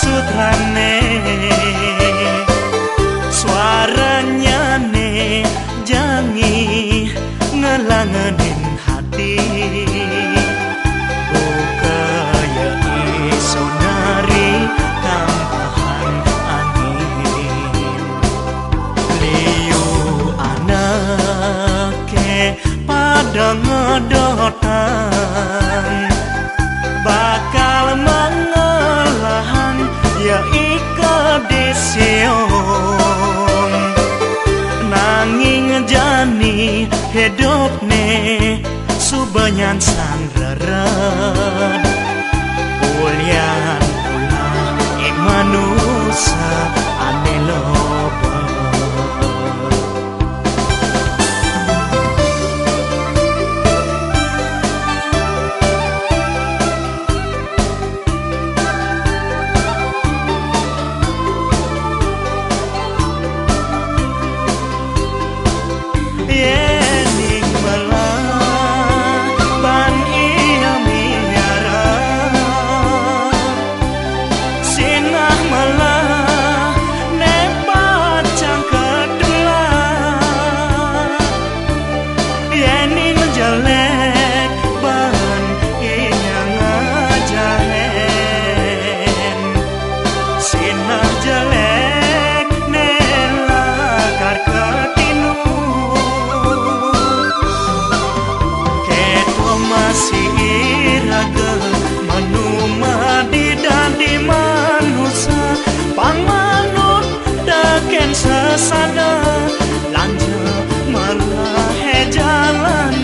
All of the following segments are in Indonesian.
sutrane, suaranya ne jangi ngelangenin hati. Bukaya iso nari tampahan angin. Liu anake pada ngedotan, bakal mengelahan ya ika deseon. Nanging jani hidup ne subanyan sandraran, ulyan ulah manusia ane loba. Sesada lanja malah jalanan.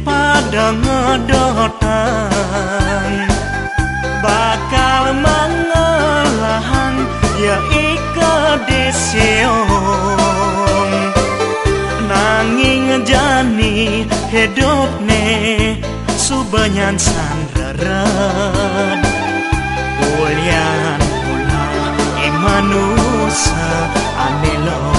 Pada ngedotan, bakal mengelahan ya ika deseon. Nanging jani hidup ne subanyan sandraran, ulyan ulah manusia ane loba.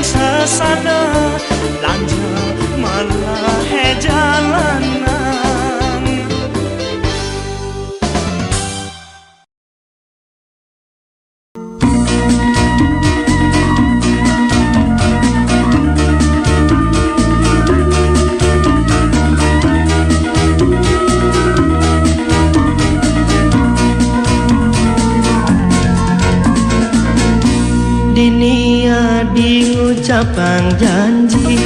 Sesada lanja malah jalanan. Dinia diucapang janji,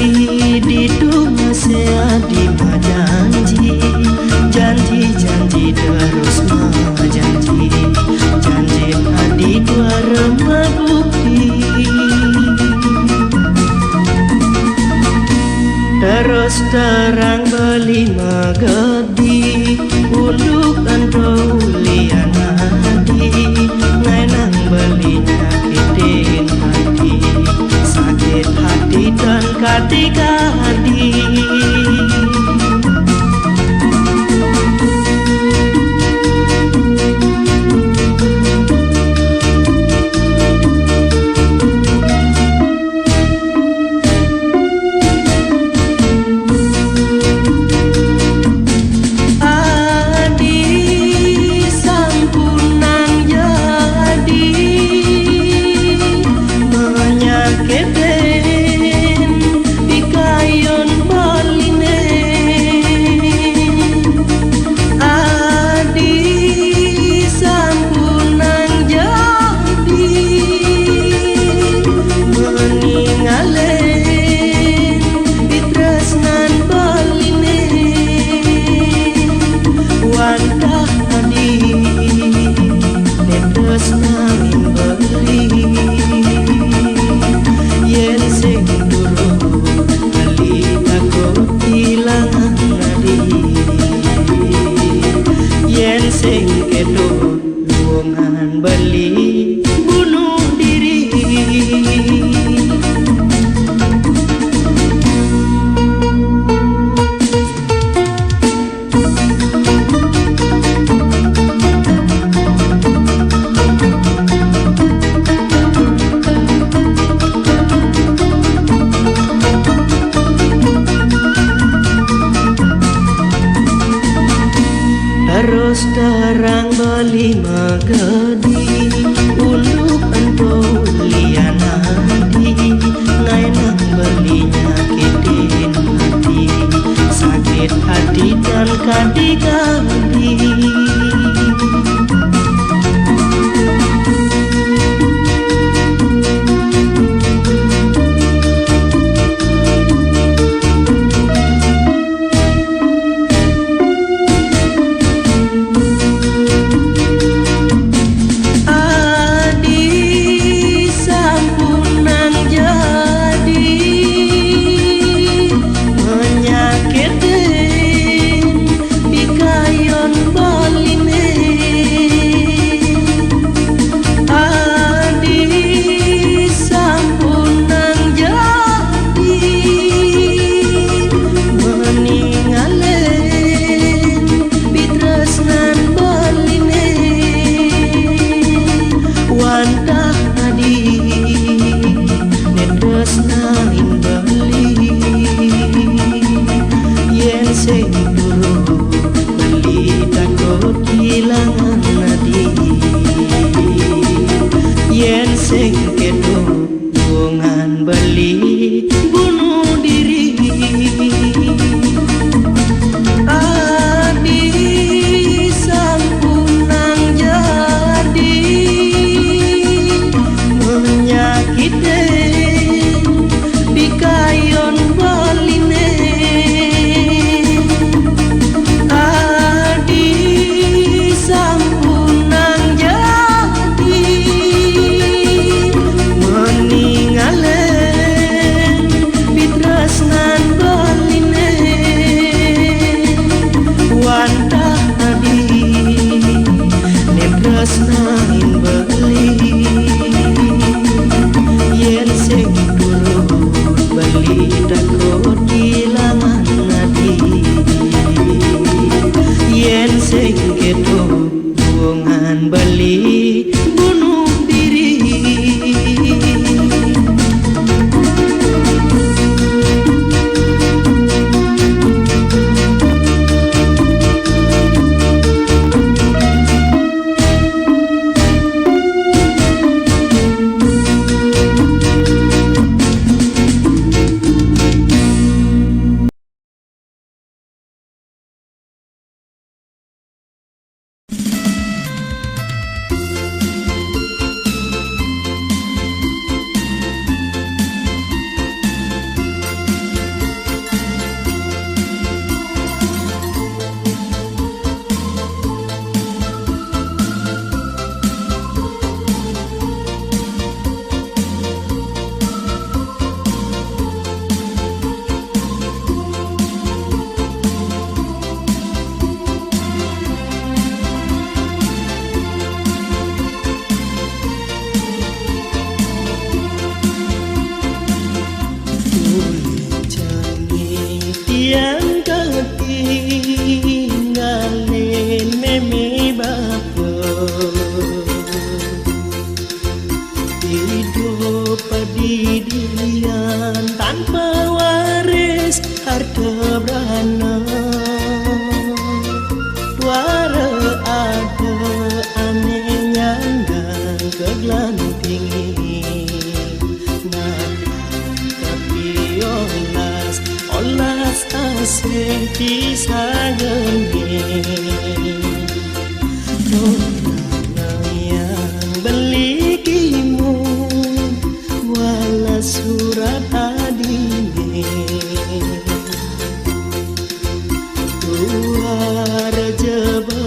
diduga di janji, janji-janji terus janji, janji hadi dua remah bukti. Terus terang beli magadi, ulukan ulian hadi, ngainang beli nyakitin hati, sakit hati dan kati hati. Wantah tadi netes nangin beli yen sing turun beli takut hilang nadi yen sing kedo luangan beli bunuh diri. Terus terang beli magadi uluk ento liana di ngai nang beli nyakitin hati sakit hati dan kadi-kadi. Suara jebak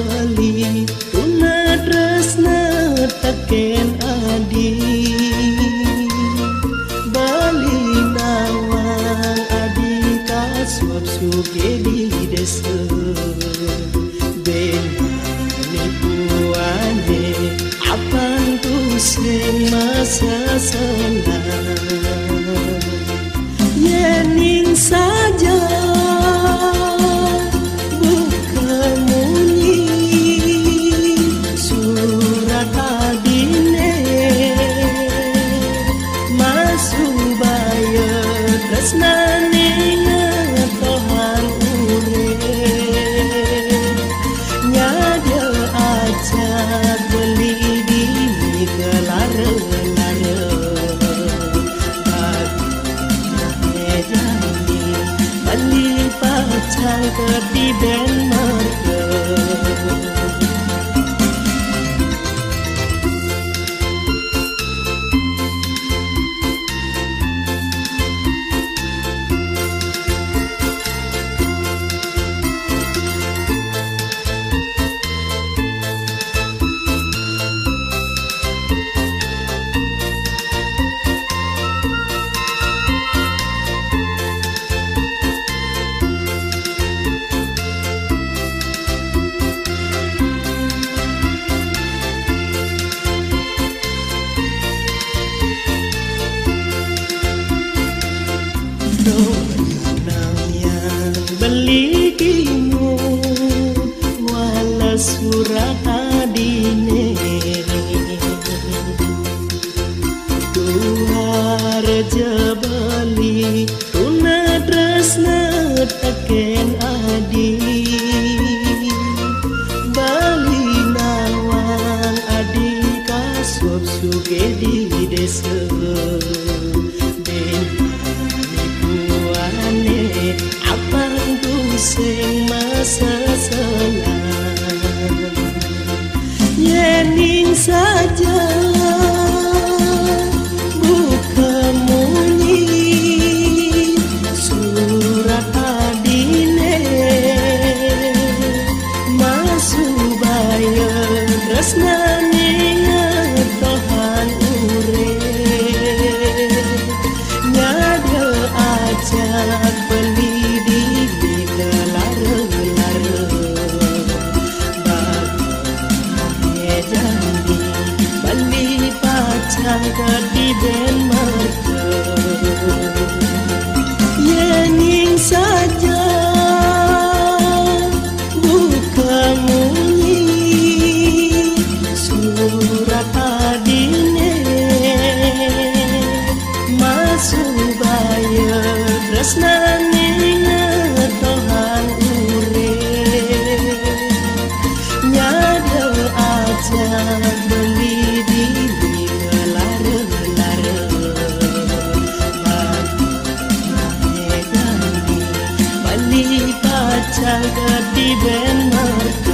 Penipuane apang tu sing masa senang yening saja bukan munyi surat adine masuk bayar tresnane ngetohan urip nyada ajak beli di kelara-lara bagi pacang ke di Denmark. Beli kimut wala surat adine Tuhan reja beli tuna tresna teken adi bali nawang adi kasup suge di desa apang tu sing masa senang yening saja bukan munyi surat adine masuk bayar tresnane ngetohan urip nyada ajak beli di kelara-lara bagi janji beli pacang ke di Denmark yening saja bukan munyi surat adine masuk bayar tresnane ngetohan urip nyada ajak beli di kelara-lara bagi janji beli pacang ke di Denmark.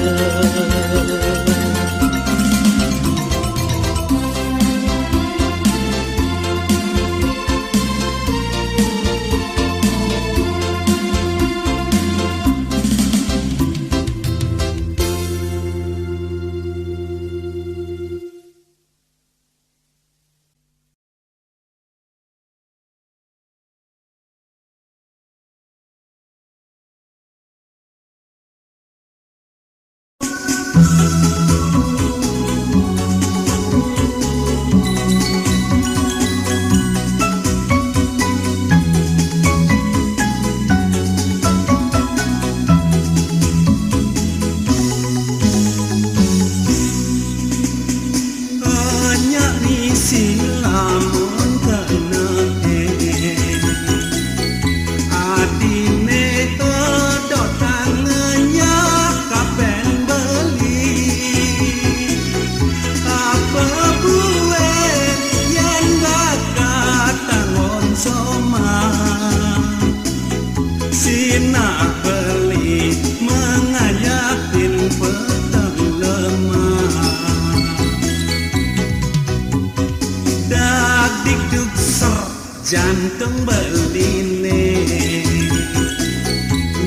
jantung beline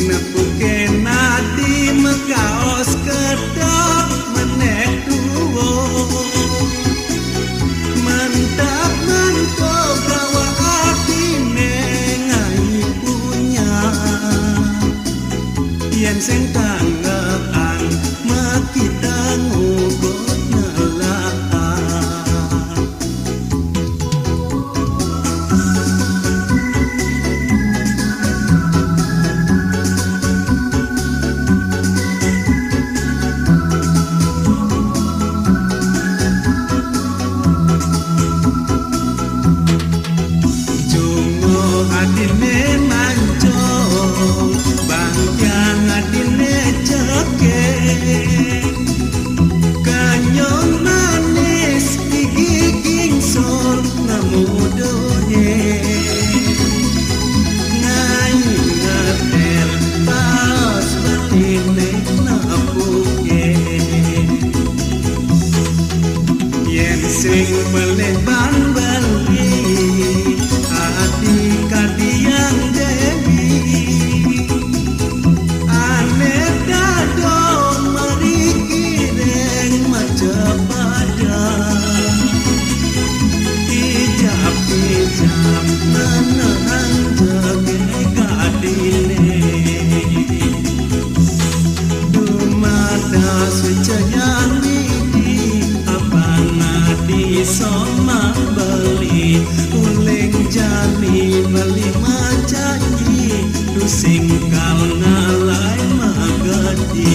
nepuke nadi mekaos kedok menek tuwo mantap mantap gawa atine ngai punya yen sing tanggepan Kanyong manis digiging sol namudone ngayon ngatel pas balinek napuke yen sing beleban bali hati kadiang dewi ane dadon mariki reng macepada ijab menang jege kadine dumada secayang widi abang adi soma beli uling jani beli majanji tusing kal ngalai magadi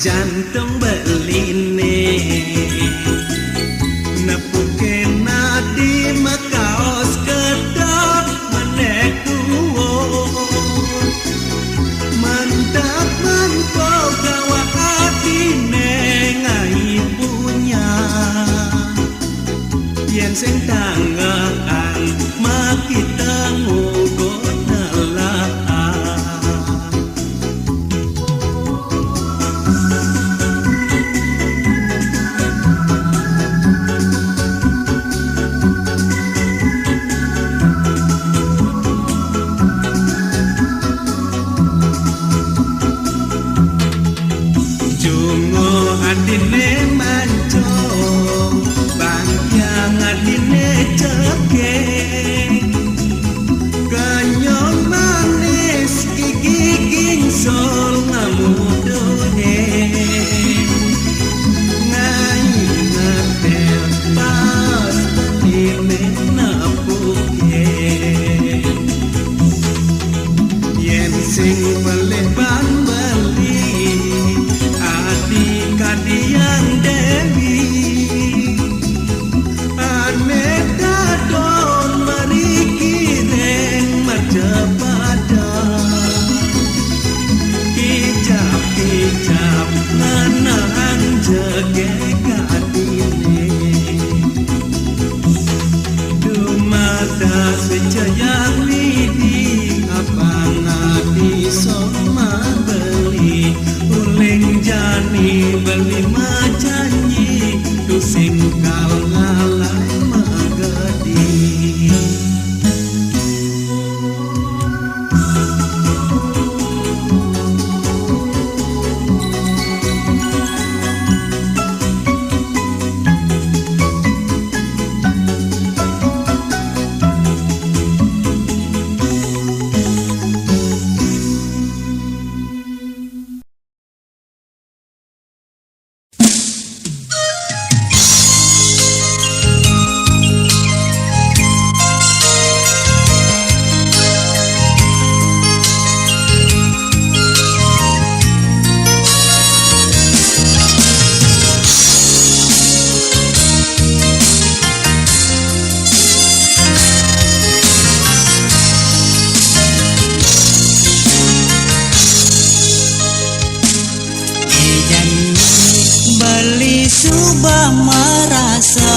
jantung beline nepuke nadi makaos kedot menek tuwon mantap mantap gawa atine ngai punya yen sing tangan makita mugo nalah adine manco bangkyang adine ceke kanyong manis giging sol ngamudone ngai ngatel pas batine napuke yen sing beleban bali kadiang dewi ane dadon mariki reng macepada ijab nanahan jege kadine dumada secayang widi abang adi soma beli uling jani beli majanji tusing kal ngalai magadi Subah merasa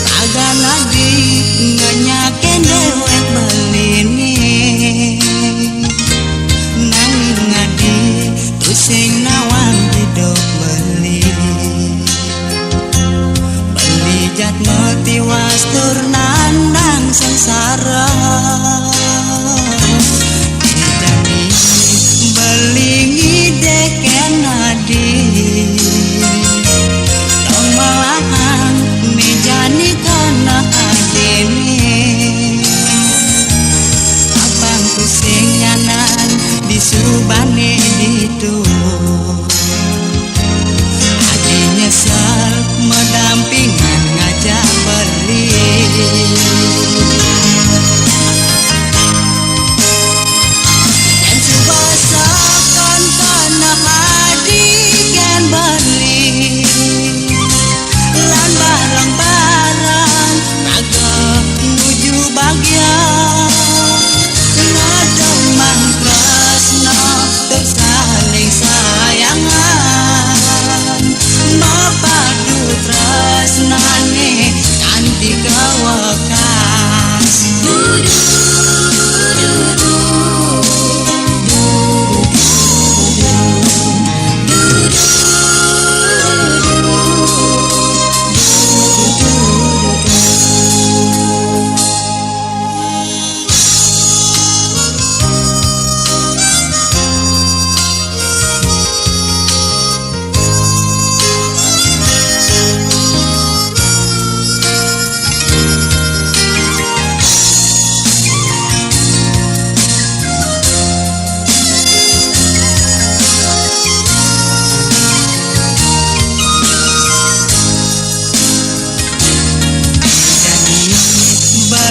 agak lagi ngenyakin dewek belini nanging ngadi tusing nawan hidup beli jat mati was tur nandang sengsara dijani beli deken nadi malahan mejani kana ademi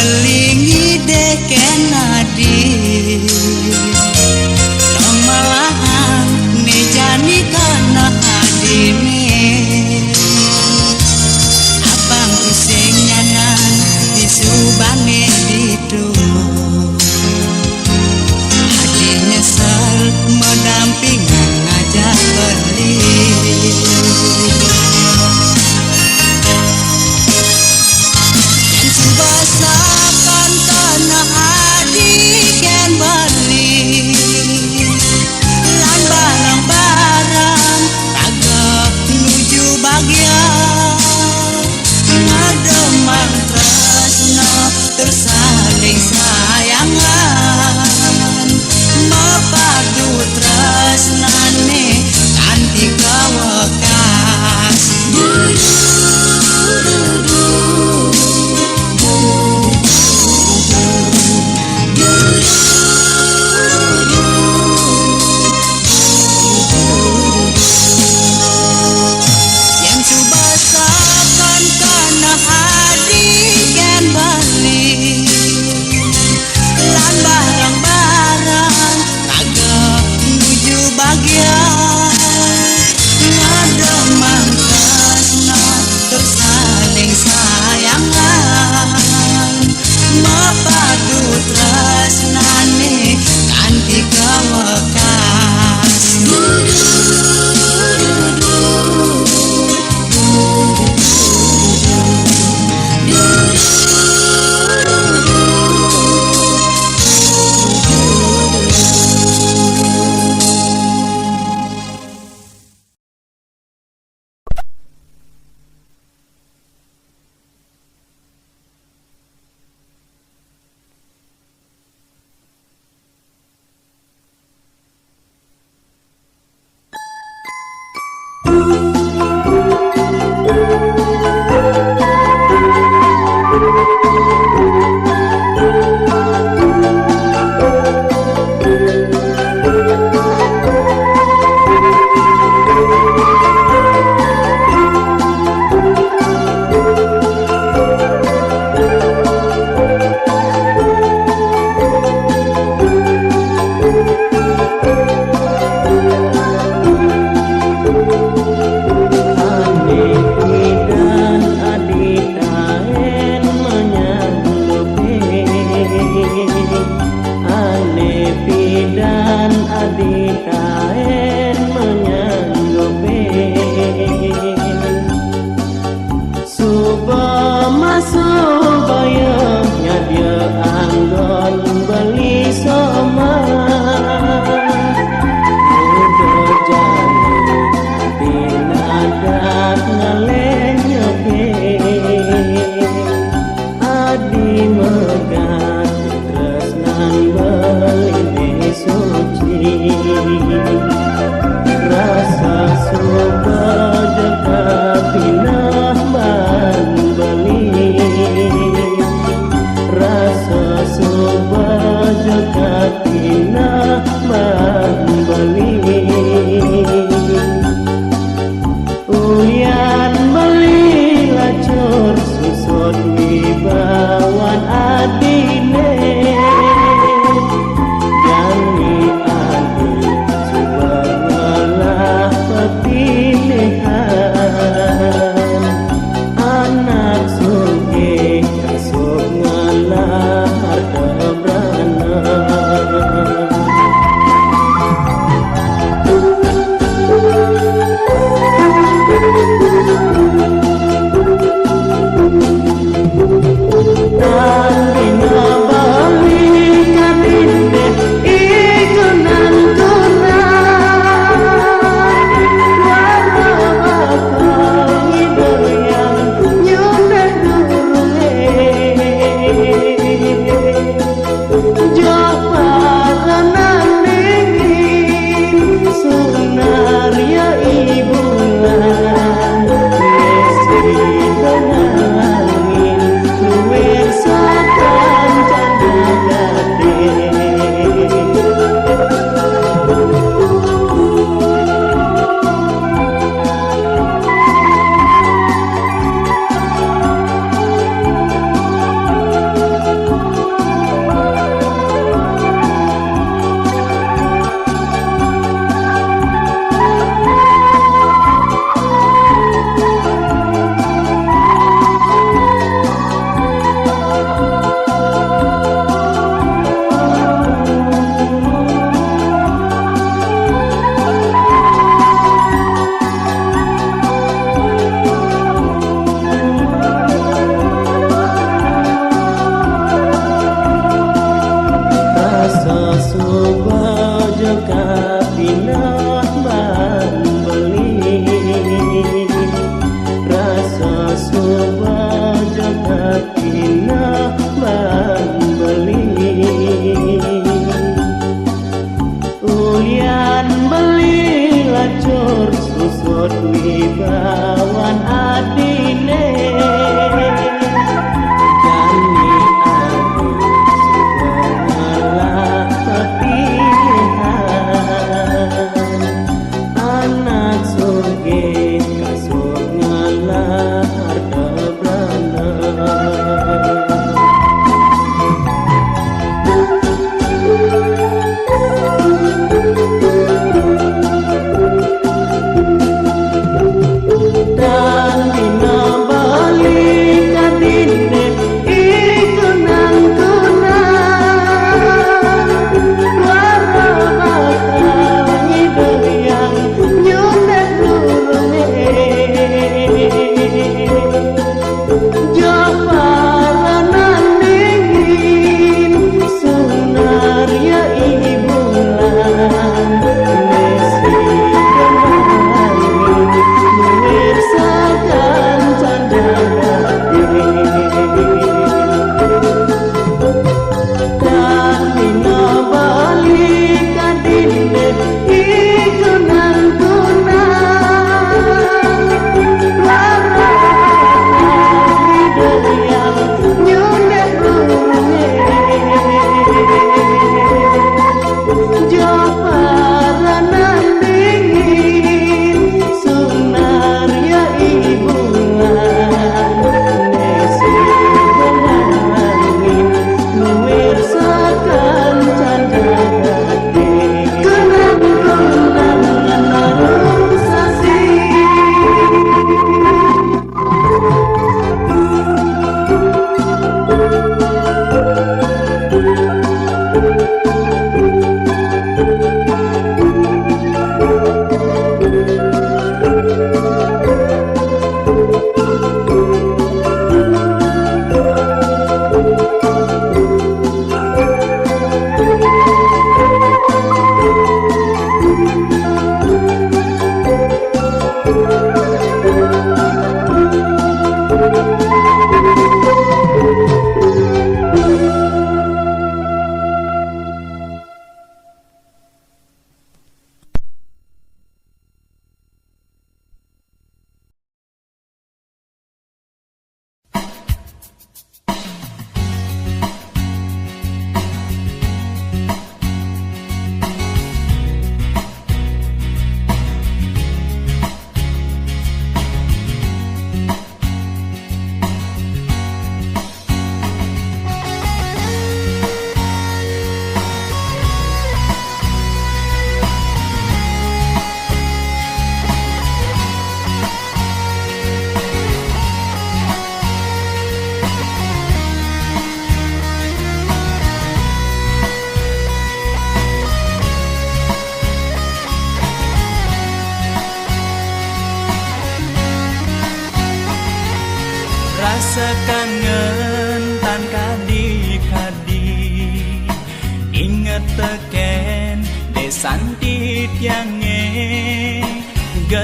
belingi deken adi tong malahan nejani kana adine abang pusing nyanan disubane didu adi nyesel mendampingan ngajak beli basakan tanah adi ken bali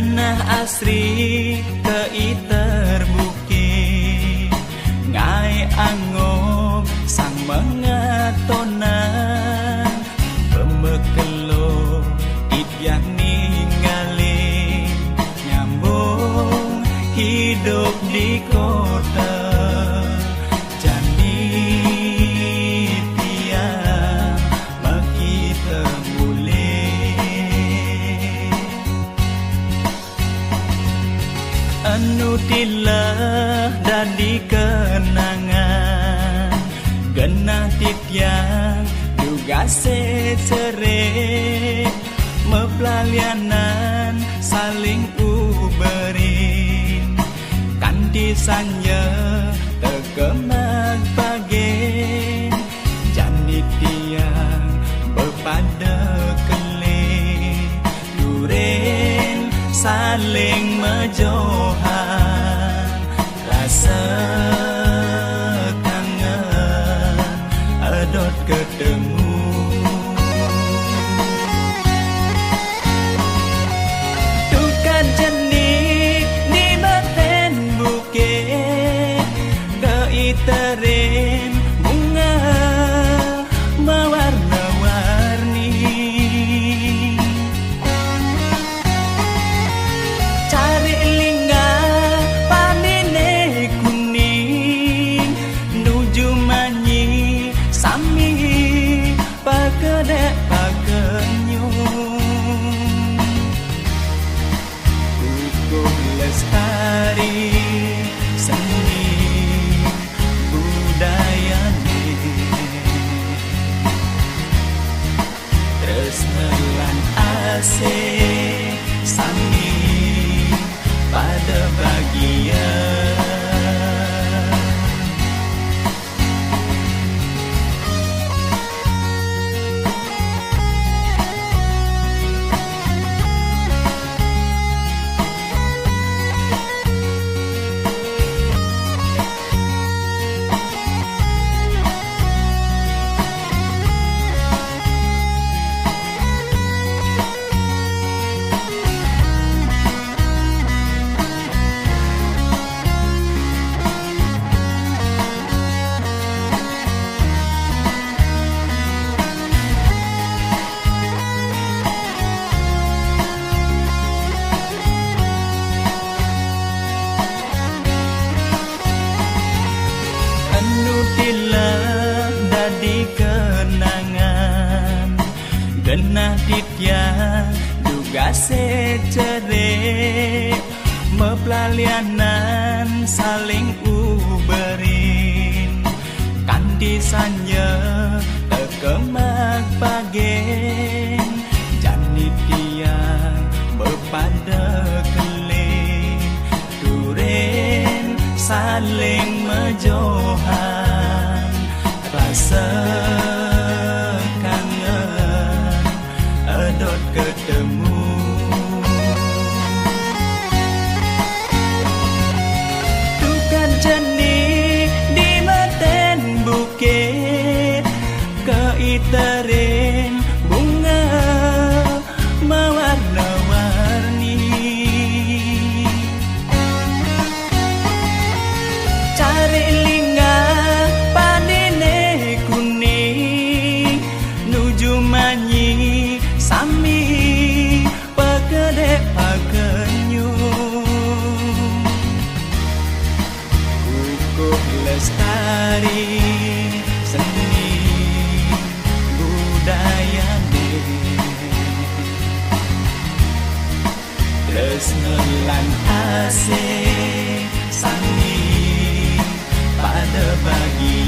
Genah asri kei terbukit ngai angop sang mengatonan pemekelo it yang ninggalin nyambung hidup di kota jani tiang bagi terboleh anu tilah dadi kenangan genah titiang juga secere mepelalianan saling uberin kanti sanya terkemak bagen jani tiang bepada kelih duren saling mejohan rasa kangen edot ketemu tukan jenik di meten bukit keiterin bunga mewarna-warni cari lingga panine kuning nuju manyi sami pakedek pakenyung kukuh lestari seni budaya tresnelan asih sami pada bagian dadi kenangan genah titiang juga secere mepelalianan saling uberin kanti sanya terkemak bagen jani tiang bepada kelih duren saling mejohan rasa kangen edot ketemu tukan jenik di meten bukit keiterin bunga mewarna-warni cari lingga panine kuning nuju manyi sami pakedek pakenyung kukuh lestari seni budaya tresnelan asih sami pada bagian